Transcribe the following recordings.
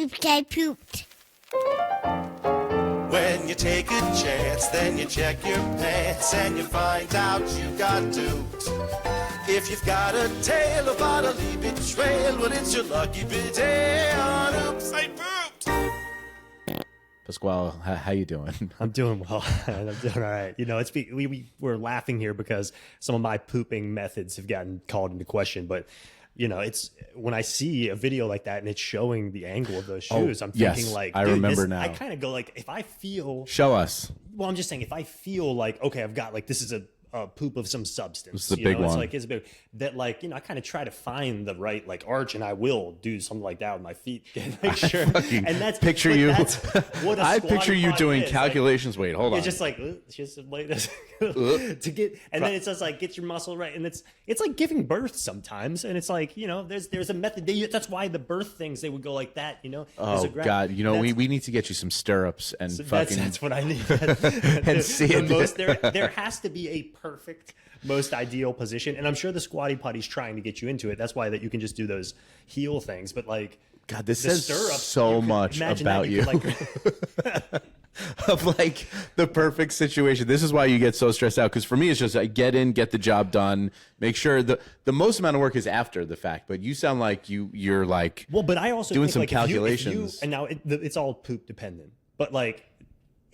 Oops, I pooped. When you take a chance, then you check your pants and you find out you got duped. If you've got a tale of bodily betrayal, well, it's your lucky day on Oops, I pooped. Pasquale, how you doing? I'm doing well. I'm doing all right. You know, we're laughing here because some of my pooping methods have gotten called into question, but you know, it's when I see a video like that and it's showing the angle of those shoes, I'm thinking like, I remember now. I kind of go like, if I feel, show us. Well, I'm just saying, if I feel like, okay, I've got like, this is a poop of some substance. It's the big one. It's like, it's a big, that like, you know, I kind of try to find the right like arch, and I will do something like that with my feet. Make sure. And that's picture you. That's what a I squatty picture you potty doing is. calculations. Wait, hold on. It's just like it's just like this to get, and then it's just like get your muscle right, and it's like giving birth sometimes, and it's like, you know, there's a method. That's why the birth things, they would go like that, you know. Oh God, you know, we need to get you some stirrups and so fucking. That's what I need. And see it. There has to be a perfect, most ideal position, and I'm sure the squatty potty's trying to get you into it. That's why that you can just do those heel things, but like, God, this the says stirrups, so much about you. Of like the perfect situation. This is why you get so stressed out. Because for me, it's just like get in, get the job done, make sure the most amount of work is after the fact. But you sound like you're like, well, but I also doing think some like calculations. and now it's all poop dependent, but like,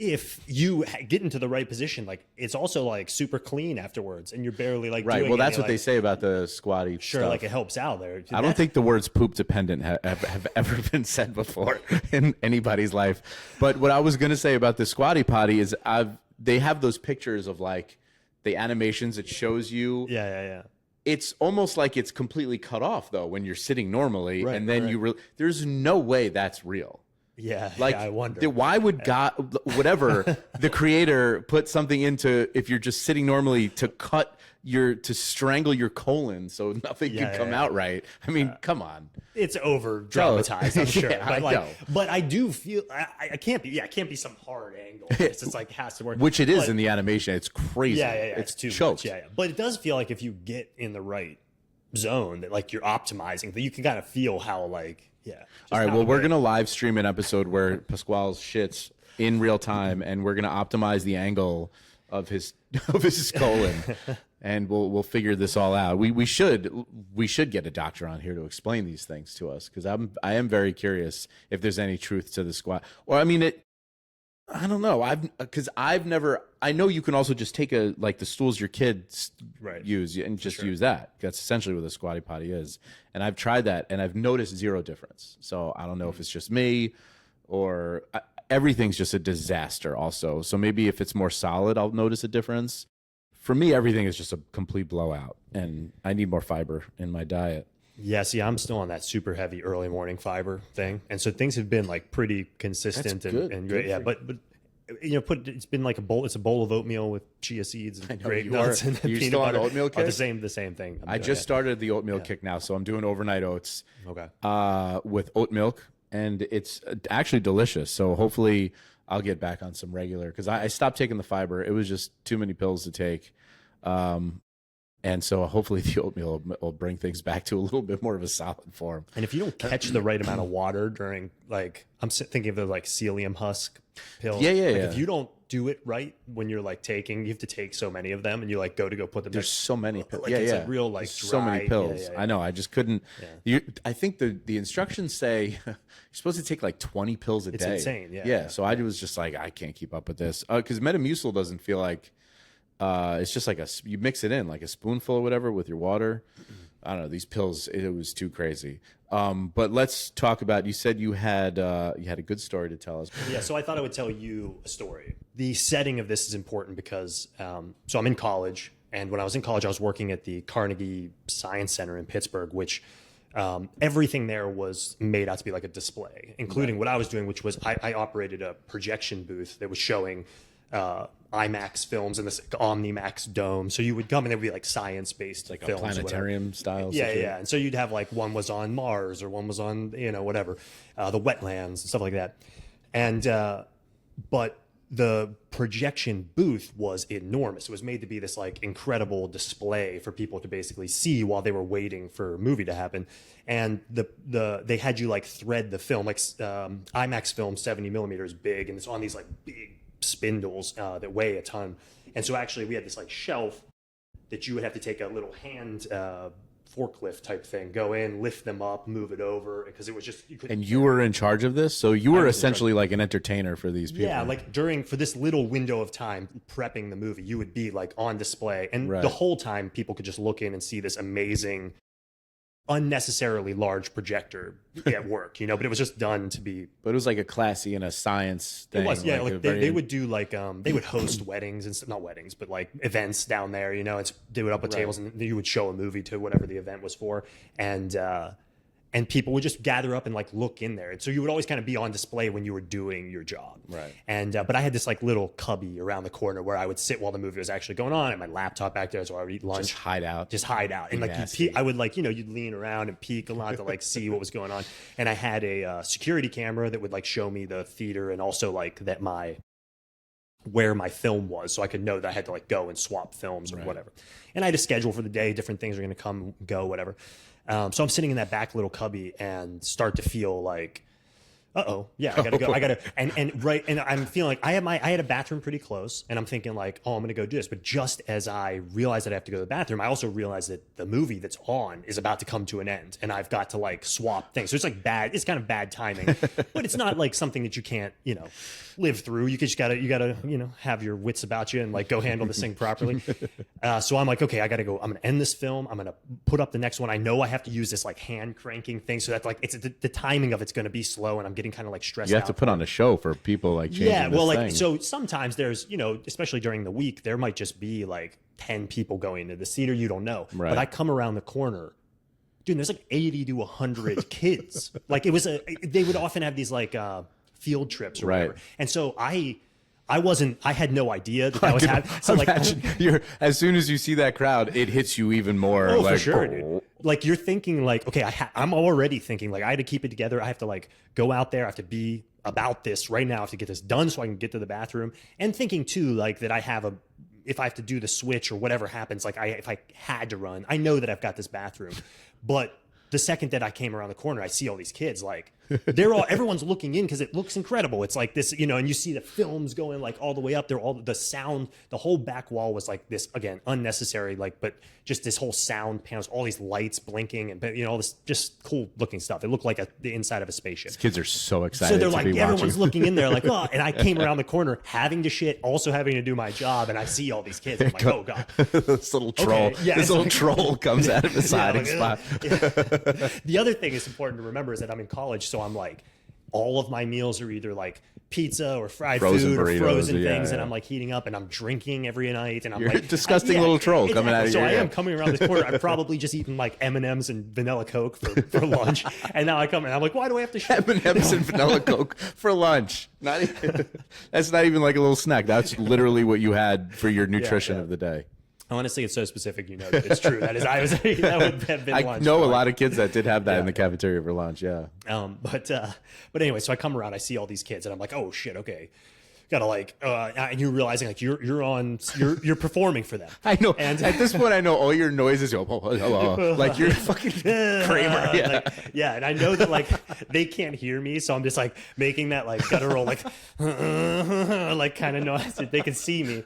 if you get into the right position, like it's also like super clean afterwards, and you're barely like right. doing Well, that's any, what they say about the squatty. Sure, stuff. like it helps out there. I don't think the words poop dependent have ever been said before in anybody's life. But what I was going to say about the squatty potty is they have those pictures of like the animations. It shows you. Yeah. It's almost like it's completely cut off though when you're sitting normally, Right, and then right. there's no way that's real. Yeah, Like, I wonder. why would God, whatever, the creator put something into, if you're just sitting normally, to strangle your colon so nothing can come out right? I mean, come on. It's over dramatized, I'm sure. Yeah, but I know. But I do feel I can't be. Yeah, it can't be some hard angle. It's just like has to work. Which it is But- in the animation. It's crazy. Yeah. It's too choked. much. Yeah. But it does feel like if you get in the right zone, that like you're optimizing, that you can kind of feel how like. Yeah. All right. Well, we're going to live stream an episode where Pasquale's shits in real time, and we're going to optimize the angle of his colon, and we'll figure this all out. We should get a doctor on here to explain these things to us, because I am very curious if there's any truth to the squat. Or I mean I don't know. I know you can also just take the stools your kids use and just use that. That's essentially what the squatty potty is. And I've tried that and I've noticed zero difference. So I don't know if it's just me or everything's just a disaster also. So maybe if it's more solid, I'll notice a difference. For me, everything is just a complete blowout, and I need more fiber in my diet. Yeah, see, I'm still on that super heavy early morning fiber thing, and so things have been like pretty consistent. That's good. And great. Yeah, but you know, it's been like a bowl. It's a bowl of oatmeal with chia seeds and grape nuts and you peanut still on butter. oatmeal kick? The same thing. I just started the oatmeal kick now, so I'm doing overnight oats. Okay. With oat milk, and it's actually delicious. So hopefully I'll get back on some regular, because I stopped taking the fiber. It was just too many pills to take. And so hopefully the oatmeal will bring things back to a little bit more of a solid form. And if you don't catch the right amount of water during, like, I'm thinking of the like psyllium husk pills. Yeah. If you don't do it right when you're like taking, you have to take so many of them, and you like go put them. There's so many pills. Like, it's like real like There's so many dry- pills. yeah. I know. I just couldn't. I think the instructions say you're supposed to take like 20 pills a day. It's insane. Yeah. So I was just like, I can't keep up with this, because Metamucil doesn't feel like. It's just like you mix it in like a spoonful or whatever with your water. I don't know, these pills, it was too crazy. But let's talk about, you said you had a good story to tell us. Yeah, so I thought I would tell you a story. The setting of this is important because, so I'm in college, and when I was in college, I was working at the Carnegie Science Center in Pittsburgh, which everything there was made out to be like a display, including what I was doing, which was I operated a projection booth that was showing IMAX films in this OmniMax dome. So you would come and there would be like science-based Like films, a planetarium style. Yeah. And so you'd have like one was on Mars or one was on, whatever, the wetlands and stuff like that. And, but the projection booth was enormous. It was made to be this like incredible display for people to basically see while they were waiting for a movie to happen. And they had you like thread the film, like IMAX film 70 millimeters big, and it's on these like big spindles that weigh a ton. And so actually we had this like shelf that you would have to take a little hand forklift type thing, go in, lift them up, move it over, because it was just, you couldn't. And you were in charge of this, so you were essentially like an entertainer for these people. Yeah, like for this little window of time prepping the movie, you would be like on display, and Right. the whole time people could just look in and see this amazing, unnecessarily large projector at work, but it was just done to be. But it was like a classy and a science thing. It was, yeah. Like they very- would do like they would host weddings and not weddings, but like events down there. They would up at tables and you would show a movie to whatever the event was for, and people would just gather up and like look in there. And so you would always kind of be on display when you were doing your job. Right. And but I had this like little cubby around the corner where I would sit while the movie was actually going on, and my laptop back there, so I would eat lunch. Just hide out. And like Nasty. I would like you'd lean around and peek a lot to like see what was going on. And I had a security camera that would like show me the theater and also like that where my film was, so I could know that I had to like go and swap films or whatever. And I had a schedule for the day, different things are going to come, go, whatever. So I'm sitting in that back little cubby and start to feel like, I gotta go. And I'm feeling like I had a bathroom pretty close, and I'm thinking like, I'm gonna go do this. But just as I realize that I have to go to the bathroom, I also realize that the movie that's on is about to come to an end, and I've got to like swap things. So it's like it's kind of bad timing, but it's not like something that you can't, live through. You gotta have your wits about you and like go handle this thing properly. So I'm like, okay, I gotta go. I'm gonna end this film. I'm gonna put up the next one. I know I have to use this like hand cranking thing, so that's like it's the timing of it's gonna be slow, and I'm getting kind of like stressed out. You have to put on a show for people like changing this thing. So sometimes there's, especially during the week, there might just be like 10 people going to the theater. You don't know. Right. But I come around the corner, dude, there's like 80 to 100 kids. Like they would often have these like field trips or whatever. And so I had no idea that was happening. So like, as soon as you see that crowd, it hits you even more. Oh, like, for sure, dude. Like you're thinking like, okay, I'm already thinking like I had to keep it together. I have to like go out there. I have to be about this right now. I have to get this done so I can get to the bathroom. And thinking too, like that if I have to do the switch or whatever happens, like if I had to run, I know that I've got this bathroom. But the second that I came around the corner, I see all these kids like everyone's looking in because it looks incredible. It's like this, and you see the films going like all the way up there, all the sound, the whole back wall was like this, again, unnecessary, like, but just this whole sound panels, all these lights blinking and, all this just cool looking stuff. It looked like the inside of a spaceship. These kids are so excited. So they're to like, be everyone's watching. looking in there like, and I came around the corner having to shit, also having to do my job. And I see all these kids. I'm like, oh God. This little troll. Okay, yeah, this little like- troll comes out of his hiding like, spot. The other thing is important to remember is that I'm in college. So I'm like, all of my meals are either like pizza or fried Frozen food or burritos, frozen yeah, things, yeah. and I'm like heating up and I'm drinking every night, and I'm You're like a disgusting little troll coming out of so your I head. am coming around this corner. I've probably just eaten like M&Ms and vanilla Coke for lunch, and now I come and I'm like, why do I have to shit? M&M's and vanilla Coke for lunch. That's not even like a little snack. That's literally what you had for your nutrition yeah. of the day. Honestly, it's so specific, that it's true. That would have been I lunch. know a lot of kids that did have that in the cafeteria for lunch. Yeah. But anyway, so I come around, I see all these kids, and I'm like, oh shit, okay, gotta like, and you're realizing like you're performing for them. I know. And at this point, I know all your noises. Like you're fucking Kramer. Yeah. And I know that like they can't hear me, so I'm just like making that like guttural like like kind of noise that they can see me.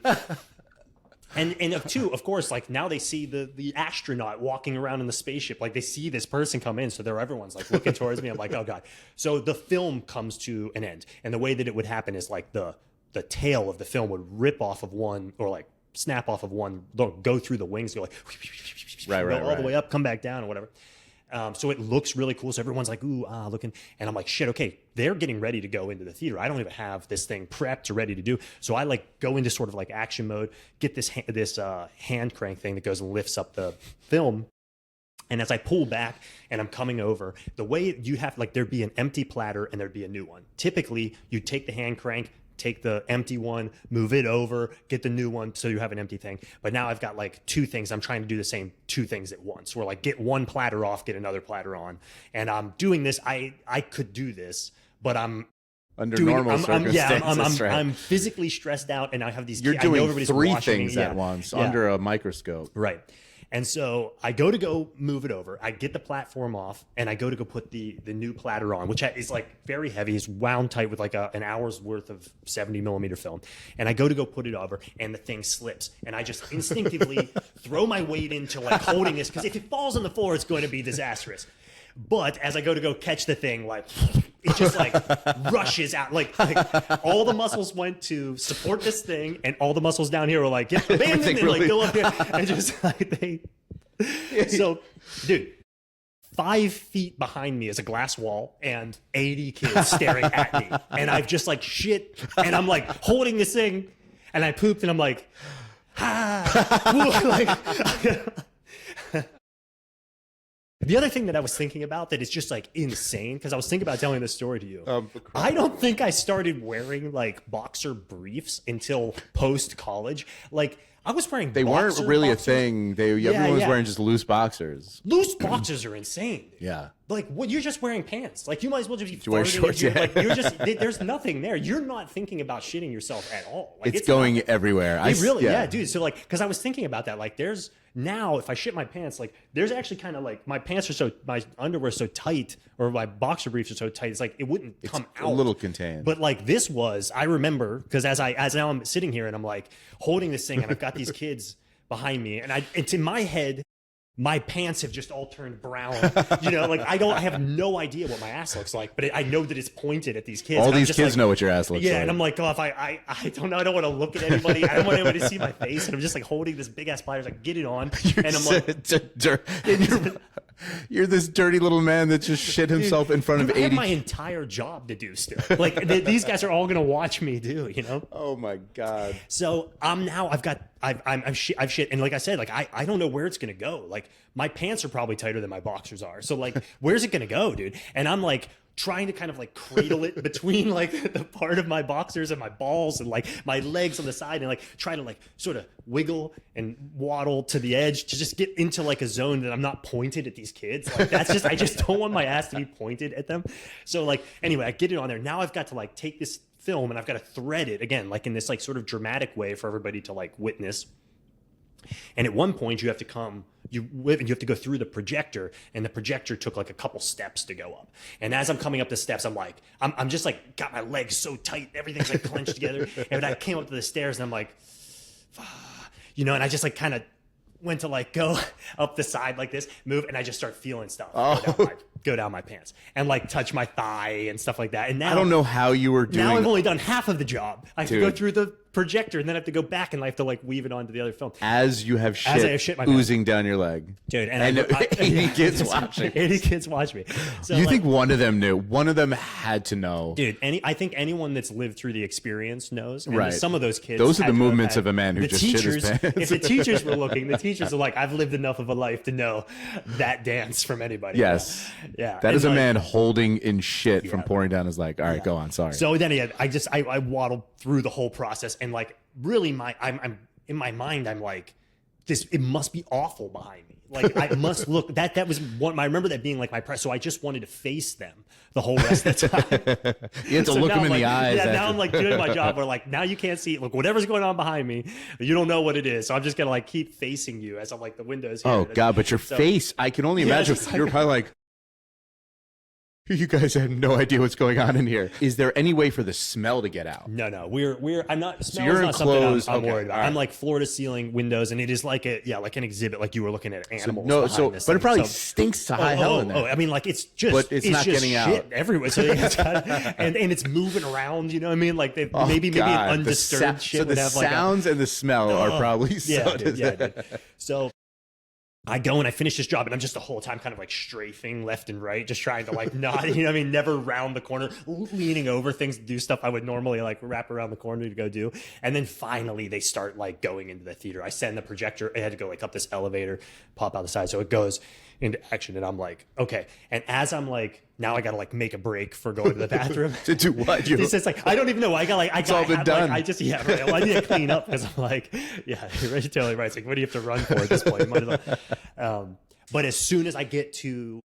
And of course, like now they see the astronaut walking around in the spaceship. Like they see this person come in, so everyone's like looking towards me. I'm like, oh God. So the film comes to an end, and the way that it would happen is like the tail of the film would rip off of one, or like snap off of one, go through the wings, go like go all the way up, come back down, or whatever. So it looks really cool. So everyone's like, ooh, looking. And I'm like, shit, okay, they're getting ready to go into the theater. I don't even have this thing prepped or ready to do. So I like go into sort of like action mode, get this hand crank thing that goes and lifts up the film. And as I pull back and I'm coming over, the way you have, like there'd be an empty platter and there'd be a new one. Typically, you take the hand crank, take the empty one, move it over, get the new one, so you have an empty thing. But now I've got like two things. I'm trying to do the same two things at once. Where like get one platter off, get another platter on. And I'm doing this. I could do this, but I'm Under normal circumstances, right? I'm physically stressed out, and I have these. You're I know doing everybody's 3 watching things me. at once under a microscope. Right. And so I go move it over. I get the platform off, and I go put the new platter on, which is like very heavy. It's wound tight with like an hour's worth of 70 millimeter film. And I go put it over, and the thing slips. And I just instinctively throw my weight into like holding this, because if it falls on the floor, it's going to be disastrous. But as I go catch the thing, like it just like rushes out. Like all the muscles went to support this thing, and all the muscles down here were like, get abandoned and like go up here. And just like so, dude, 5 feet behind me is a glass wall and 80 kids staring at me. And I've just like shit. And I'm like holding this thing, and I pooped, and I'm like, The other thing that I was thinking about that is just like insane, because I was thinking about telling this story to you. I don't think I started wearing like boxer briefs until post college. Like I was wearing. They weren't really a thing. Everyone was wearing just loose boxers. Loose boxers are insane. Dude. Yeah. Like what? You're just wearing pants. Like you might as well just be wear farting. Shorts, yeah. Like you're just. There's nothing there. You're not thinking about shitting yourself at all. Like, it's going everywhere. Yeah, dude. So like, because I was thinking about that. Like, there's now if I shit my pants, like there's actually kind of like my underwear is so tight, or my boxer briefs are so tight. It's like it wouldn't come out. A little contained. But like this was, I remember, because as now I'm sitting here and I'm like holding this thing, and I've got these kids behind me, and it's in my head. My pants have just all turned brown. You know, like I have no idea what my ass looks like, but I know that it's pointed at these kids. All these kids know what your ass looks like. Yeah, and I'm like, oh, if I don't know, I don't want to look at anybody. I don't want anybody to see my face, and I'm just like holding this big ass pliers, like get it on, and I'm like, you're this dirty little man that just shit himself in front of 80. I have my entire job to do still. Like these guys are all gonna watch me do, you know? Oh my god. So I've shit, and like I said, like I don't know where it's gonna go. Like my pants are probably tighter than my boxers are. So like, where's it gonna go, dude? And I'm like trying to kind of like cradle it between like the part of my boxers and my balls and like my legs on the side, and like try to like sort of wiggle and waddle to the edge to just get into like a zone that I'm not pointed at these kids. Like that's just, I just don't want my ass to be pointed at them. So like, anyway, I get it on there. Now I've got to like take this film, and I've got to thread it again, like in this like sort of dramatic way for everybody to like witness. And at one point you have to go through the projector, and the projector took like a couple steps to go up. And as I'm coming up the steps, I'm like, I'm just like got my legs so tight, everything's like clenched together. And I came up to the stairs, and I'm like, you know, and I just like kind of went to like go up the side like this, move, and I just start feeling stuff go down my pants and like touch my thigh and stuff like that. And now I don't know how you were doing. Now I've only done half of the job. I have to go through the projector, and then I have to go back, and I have to like weave it onto the other film. As you have shit my oozing down your leg. Dude, and 80 kids watching. 80 kids watch me. So you think one of them knew? One of them had to know. Dude, I think anyone that's lived through the experience knows. And right. Some of those kids. Those are the movements of a man who just shit his pants. If the teachers were looking, the teachers are like, I've lived enough of a life to know that dance from anybody. Yes. Yeah. That is a man holding in shit from pouring down his leg. All right, go on. Sorry. So then I waddled through the whole process, and like really I'm in my mind, I'm like, it must be awful behind me. Like I must look that was one. I remember that being like my press. So I just wanted to face them the whole rest of the time. You have to look them in the eyes. Yeah, now I'm like doing my job where like now you can't see. Look, whatever's going on behind me, you don't know what it is. So I'm just gonna like keep facing you as I'm like the windows here. Oh god, but your face, I can only imagine. You're probably like, you guys have no idea what's going on in here. Is there any way for the smell to get out? No. I'm not. Smell you're is not enclosed. something I'm worried about. Right. I'm like floor to ceiling windows, and it is like like an exhibit, like you were looking at animals. But it probably stinks to high hell in there. I mean, like it's just, but it's not just getting shit out everywhere. So and it's moving around. You know what I mean? Like maybe an undisturbed shit. So the sounds and the smell are probably dude. So I go and I finish this job, and I'm just the whole time kind of like strafing left and right, just trying to like not, you know what I mean, never round the corner, leaning over things to do stuff I would normally like wrap around the corner to go do. And then finally they start like going into the theater. I send the projector, I had to go like up this elevator, pop out the side. So it goes into action, and I'm like, okay. And as I'm like, now I got to like make a break for going to the bathroom. To do what? It's like, I don't even know. It's all been done. Like, I need to clean up, because I'm like, yeah, you're totally right. It's like, what do you have to run for at this point? But as soon as I get to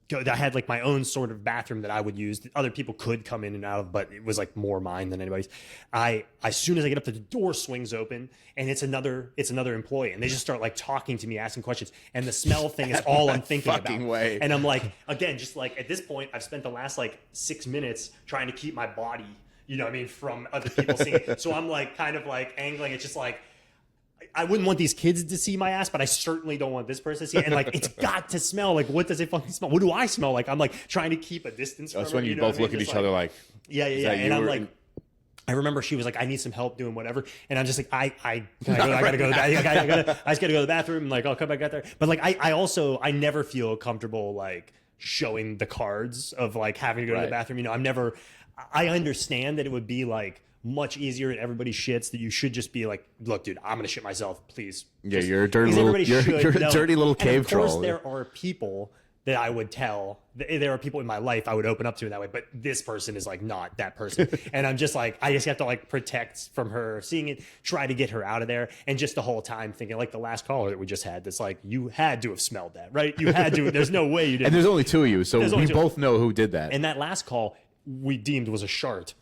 I had like my own sort of bathroom that I would use that other people could come in and out of, but it was like more mine than anybody's. As soon as I get up to the door swings open and it's another employee and they just start like talking to me, asking questions. And the smell thing is all I'm thinking about. Way. And I'm like, again, just like at this point, I've spent the last like 6 minutes trying to keep my body, you know what I mean, from other people seeing it. So I'm like kind of like angling. It's just like, I wouldn't want these kids to see my ass, but I certainly don't want this person to see it. And like, it's got to smell. Like, what does it fucking smell? What do I smell like? I'm like trying to keep a distance from That's her, when you know both what I look mean? at each Just other like, yeah. And I'm like, I remember she was like, I need some help doing whatever. And I'm just like, I gotta go. I just gotta go to the bathroom and like, I'll come back out there. But like, I never feel comfortable like showing the cards of like having to go to the bathroom. You know, I understand that it would be like much easier and everybody shits, that you should just be like, look, dude, I'm gonna shit myself, please. Yeah, you're a dirty little, you're a dirty little cave troll. Of course, there are people that I would tell. There are people in my life I would open up to in that way, but this person is like not that person. And I'm just like, I just have to like protect from her seeing it, try to get her out of there. And just the whole time thinking like the last caller that we just had, that's like, you had to have smelled that, right? You had to, there's no way you didn't. And there's only two of you, so we both know who did that. And that last call we deemed was a shart.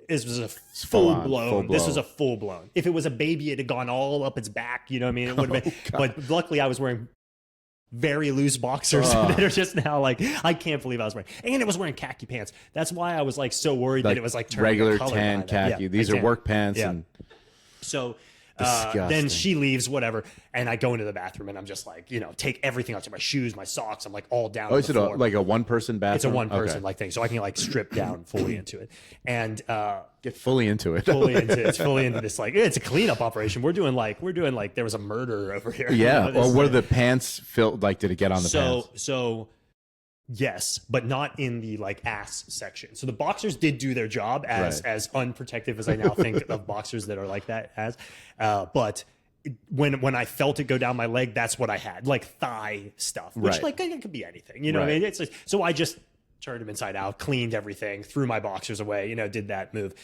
This was a full blown. This was a full blown. If it was a baby, it had gone all up its back. You know what I mean? It would have been. But luckily, I was wearing very loose boxers that are just now like, I can't believe I was wearing. And it was wearing khaki pants. That's why I was like so worried that it was like regular tan khaki. Yeah, these are work pants. Yeah. And so then she leaves, whatever, and I go into the bathroom and I'm just like, you know, take everything out, to my shoes, my socks. I'm like all down. Is it like a one-person bathroom? It's a one-person like thing, so I can like strip down fully into it and get fully into it. fully into this. Like, it's a cleanup operation. We're doing like there was a murder over here. Yeah. You know, or what are the pants filled? Like, did it get on the pants? So yes, but not in the like ass section. So the boxers did do their job as unprotective as I now think of boxers that are like that as. But when I felt it go down my leg, that's what I had, like thigh stuff, which like it could be anything, you know what I mean? It's like, so I just turned them inside out, cleaned everything, threw my boxers away, you know, did that move.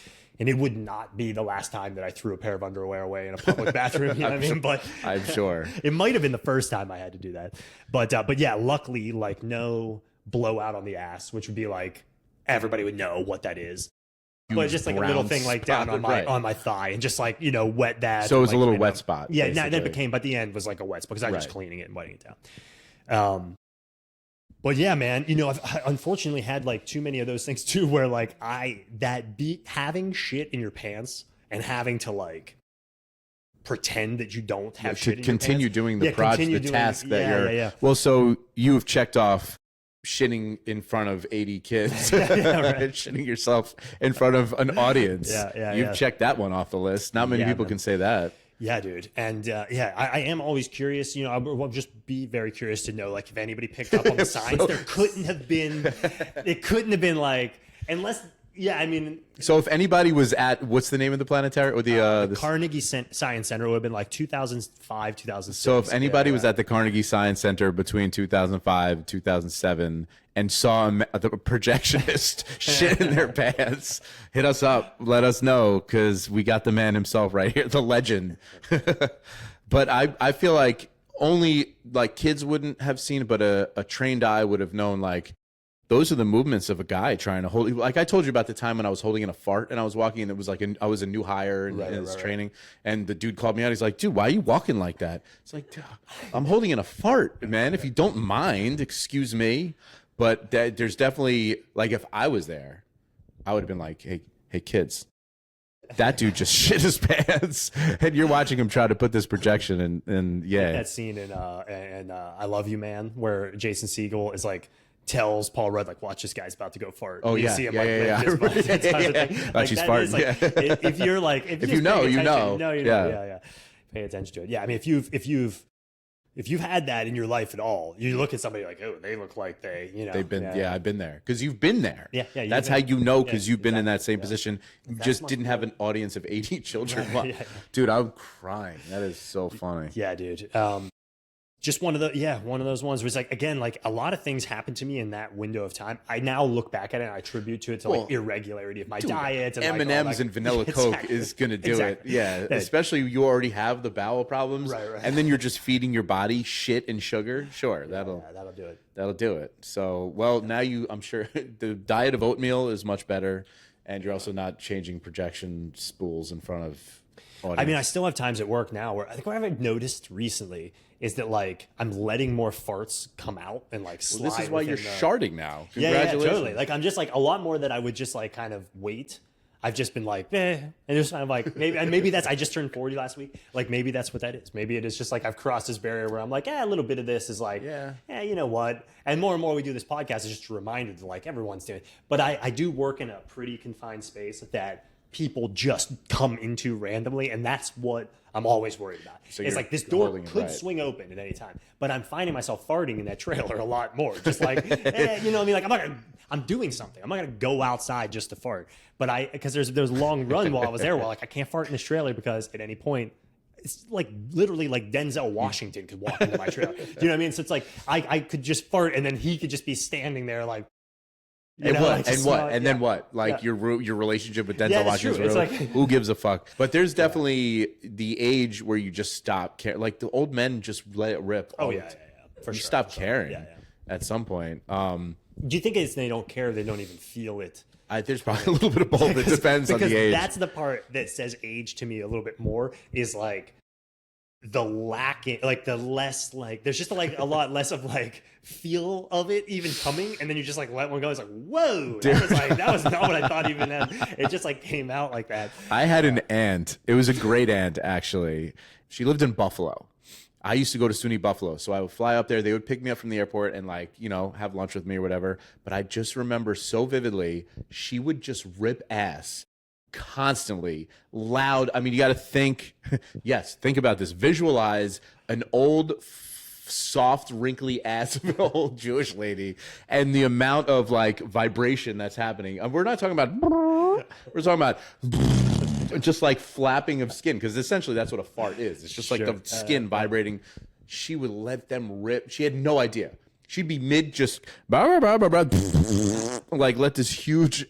And it would not be the last time that I threw a pair of underwear away in a public bathroom, you know what I mean? But I'm sure it might have been the first time I had to do that. But yeah, luckily, like no blowout on the ass, which would be like everybody would know what that is. But just like a little thing like down on my thigh and just like, you know, wet that. So it was like, a little wet spot. Yeah, that became, but the end was like a wet spot because I was just cleaning it and wetting it down. But yeah, man, you know, I unfortunately had like too many of those things too, where like having shit in your pants and having to like pretend that you don't have shit in your pants. Continue doing the task that you're. Well, so you've checked off shitting in front of 80 kids, shitting yourself in front of an audience. You've checked that one off the list. Not many people can say that. Yeah, dude. And I am always curious, you know, I will just be very curious to know, like, if anybody picked up on the signs. It couldn't have been like, unless, I mean. So if anybody was at, what's the name of the planetarium? Or the Carnegie Science Center, it would have been like 2005, 2006. So if anybody was at the Carnegie Science Center between 2005 and 2007 and saw the projectionist shit in their pants, hit us up, let us know, because we got the man himself right here, the legend. But I feel like only like kids wouldn't have seen it, but a trained eye would have known, like, those are the movements of a guy trying to hold. Like I told you about the time when I was holding in a fart and I was walking, and it was like I was a new hire in his training, and the dude called me out. He's like, "Dude, why are you walking like that?" It's like, I'm holding in a fart, man. If you don't mind, excuse me. But there's definitely, like, if I was there, I would have been like, hey, kids, that dude just shit his pants, and you're watching him try to put this projection and that scene in I Love You, Man, where Jason Segel is like, tells Paul Rudd, like, watch, this guy's about to go fart. Oh, you see him like she's farting. Like, if you're like, if you know, you know. Pay attention to it. Yeah, I mean, if you've had that in your life at all, you look at somebody like, oh, they look like they, you know, they've been. I've been there, because you've been there. Yeah. That's how you know, because you've been in that same position. You just didn't have an audience of 80 children. Dude, I'm crying. That is so funny. Yeah, dude. just one of those ones where it's like, again, like a lot of things happen to me in that window of time. I now look back at it and I attribute to it to like irregularity of my diet. And M&Ms and vanilla Coke is going to do it. Yeah. Especially you already have the bowel problems. Right. And then you're just feeding your body shit and sugar. Sure. That'll do it. That'll do it. So, now I'm sure the diet of oatmeal is much better. And you're also not changing projection spools in front of audience. I mean, I still have times at work now where I think what I've noticed recently is that like I'm letting more farts come out and like slide. This is why you're sharding now. Congratulations. Yeah, totally. Like I'm just like a lot more that I would just like kind of wait. I've just been like, and just kind of like maybe that's I just turned 40 last week. Like maybe that's what that is. Maybe it is just like I've crossed this barrier where I'm like, a little bit of this is like, you know what? And more we do this podcast is just a reminder to like everyone's doing it. But I do work in a pretty confined space that people just come into randomly, and that's what I'm always worried about. So it's like this door could swing open at any time, but I'm finding myself farting in that trailer a lot more. Just like, you know what I mean? Like I'm doing something. I'm not gonna go outside just to fart. But because there's a long run while I was there, like I can't fart in this trailer because at any point, it's like literally like Denzel Washington could walk into my trailer. Do you know what I mean? So it's like I could just fart, and then he could just be standing there like. Then what? Like your relationship with Denzel Washington is really, who gives a fuck? But there's definitely the age where you just stop caring. Like the old men just let it rip. For sure. You stop caring at some point. Do you think it's they don't care? They don't even feel it. There's probably a little bit of both. It depends on the age. That's the part that says age to me a little bit more is like the lacking, like the less, like there's just like a lot less of like feel of it even coming, and then you just like let one go. It's like, whoa, that was not what I thought even then. It just like came out like that. I had an aunt. It was a great aunt actually. She lived in Buffalo. I used to go to SUNY Buffalo, so I would fly up there. They would pick me up from the airport and like, have lunch with me or whatever. But I just remember so vividly, she would just rip ass constantly, loud. I mean, you got to think. Yes, think about this. Visualize an old, soft, wrinkly ass of an old Jewish lady, and the amount of like vibration that's happening. We're not talking about. We're talking about. Just like flapping of skin, because essentially that's what a fart is. It's just like the skin vibrating. She would let them rip. She had no idea. She'd be mid just like let this huge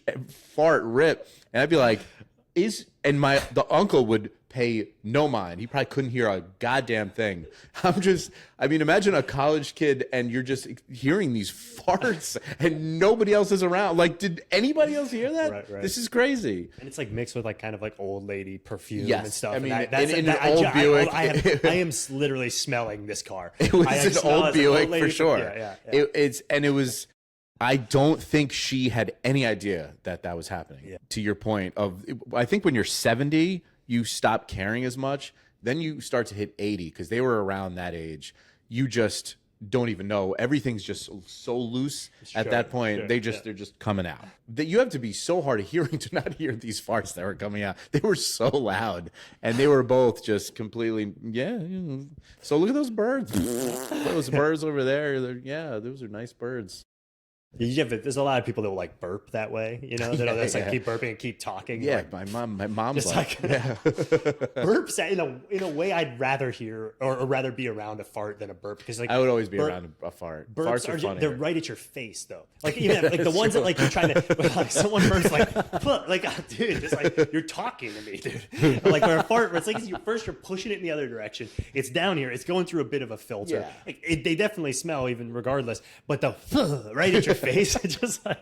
fart rip, and I'd be like, the uncle would pay no mind. He probably couldn't hear a goddamn thing. Imagine a college kid and you're just hearing these farts and nobody else is around. Like, did anybody else hear that? Right. This is crazy. And it's like mixed with like kind of like old lady perfume and stuff. I mean, in an old Buick. I am literally smelling this car. It was an old Buick for sure. Yeah. It was. I don't think she had any idea that was happening. Yeah. To your point I think when you're 70, you stop caring as much. Then you start to hit 80 because they were around that age. You just don't even know. Everything's just so loose at that point. They're just coming out. You have to be so hard of hearing to not hear these farts that were coming out. They were so loud, and they were both just completely So look at those birds. Those birds over there. Those are nice birds. There's a lot of people that will like burp that way, that'll just like keep burping and keep talking. Yeah, like, my mom's like burps in a way I'd rather hear or rather be around a fart than a burp, because like I would always be around a fart. Burps are funny. They're right at your face though. Like even like the ones that like you're trying to like someone burps like dude, just like you're talking to me, dude. Like where a fart, where it's like you're pushing it in the other direction. It's down here. It's going through a bit of a filter. Yeah. Like, they definitely smell even regardless, but the right at your face. It's just like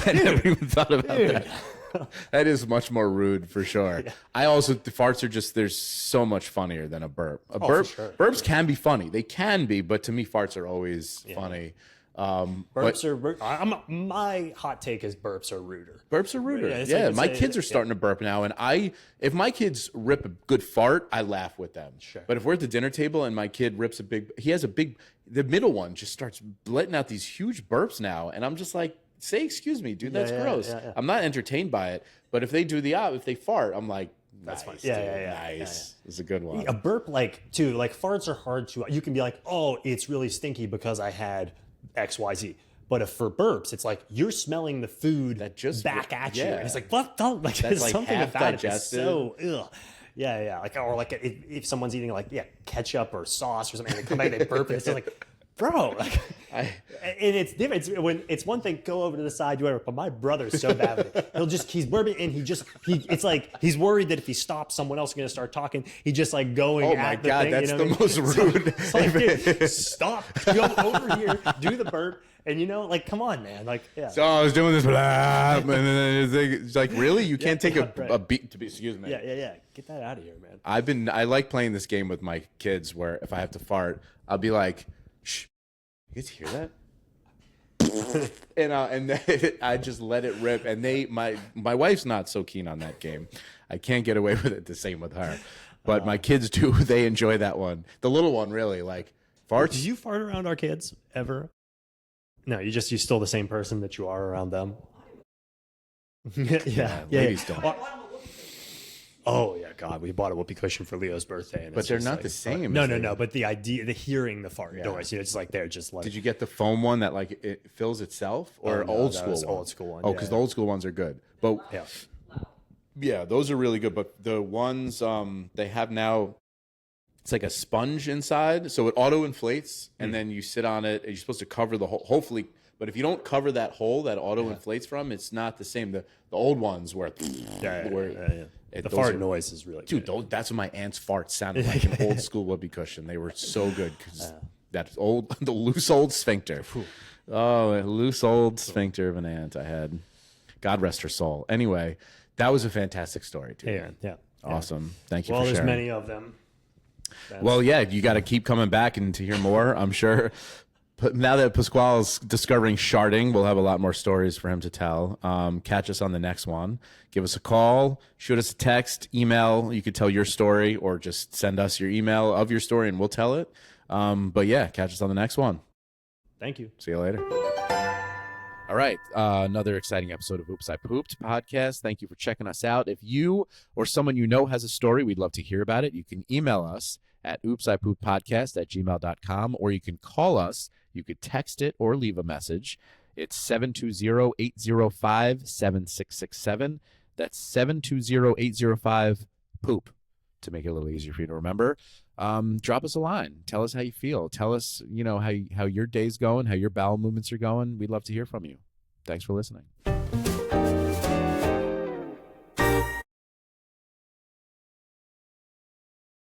I never even thought about that. That is much more rude for sure. Yeah. The farts are they're so much funnier than a burp. Burps can be funny. They can be, but to me farts are always funny. Burps are my hot take is burps are ruder. Burps are ruder. My kids are starting to burp now, and if my kids rip a good fart, I laugh with them. Sure. But if we're at the dinner table and my kid rips the middle one just starts letting out these huge burps now, and I'm just like, say excuse me, dude, that's gross. Yeah. I'm not entertained by it, but if they do if they fart, I'm like, that's fine. Nice. Yeah. It's a good one. A burp farts are hard to. You can be like, oh, it's really stinky because I had XYZ. But for burps, it's like you're smelling the food that just back at you. And it's like, what? Like, there's something about it. It's so, Yeah. Like, or like if someone's eating like ketchup or sauce or something, and they come back and they burp it. It's like, bro, like, and it's different. When it's one thing, go over to the side, do whatever. But my brother's so bad with it. He's burping, and it's like he's worried that if he stops, someone else is going to start talking. He just like going. Oh at my the God, thing, that's you know the most rude. It's like, dude, stop, go over here, do the burp, and like, come on, man, like, yeah. So I was doing this, blah, and then it's like, really? You can't take a beat to be. Excuse me. Yeah. Get that out of here, man. I like playing this game with my kids where if I have to fart, I'll be like, shh, you guys hear that? and then I just let it rip. And my wife's not so keen on that game. I can't get away with it the same with her. But my kids do. They enjoy that one. The little one really like farts. Did you fart around our kids ever? No, you're still the same person that you are around them. yeah. Ladies don't. Oh yeah, God! We bought a whoopee cushion for Leo's birthday, and But they're not the same. No. But the idea, the hearing the fart noise, it's like they're just like. Did you get the foam one that like it fills itself, or old school one? Old school one. Oh, because the old school ones are good. But yeah, those are really good. But the ones they have now, it's like a sponge inside, so it auto inflates, and then you sit on it. And you're supposed to cover the hole, hopefully. But if you don't cover that hole that auto inflates from, it's not the same. The old ones where the fart noise is really good. That's what my aunt's farts sounded like, an old school whoopee cushion. They were so good because the loose old sphincter. Oh, a loose old sphincter of an aunt I had. God rest her soul. Anyway, that was a fantastic story, dude. Yeah. Awesome. Thank you for Well, sharing. there's many of them. Well, yeah, you got to keep coming back and to hear more, I'm sure. But now that Pasquale's discovering sharding, we'll have a lot more stories for him to tell. Catch us on the next one. Give us a call, shoot us a text, email. You could tell your story or just send us your email of your story and we'll tell it. But yeah, catch us on the next one. Thank you. See you later. All right. Another exciting episode of Oops, I Pooped podcast. Thank you for checking us out. If you or someone you know has a story, we'd love to hear about it. You can email us at oopsipooppodcast@gmail.com, or you can call us. You could text it or leave a message. It's 720-805-7667. That's 720-805-POOP to make it a little easier for you to remember. Drop us a line. Tell us how you feel. Tell us, how your day's going, how your bowel movements are going. We'd love to hear from you. Thanks for listening.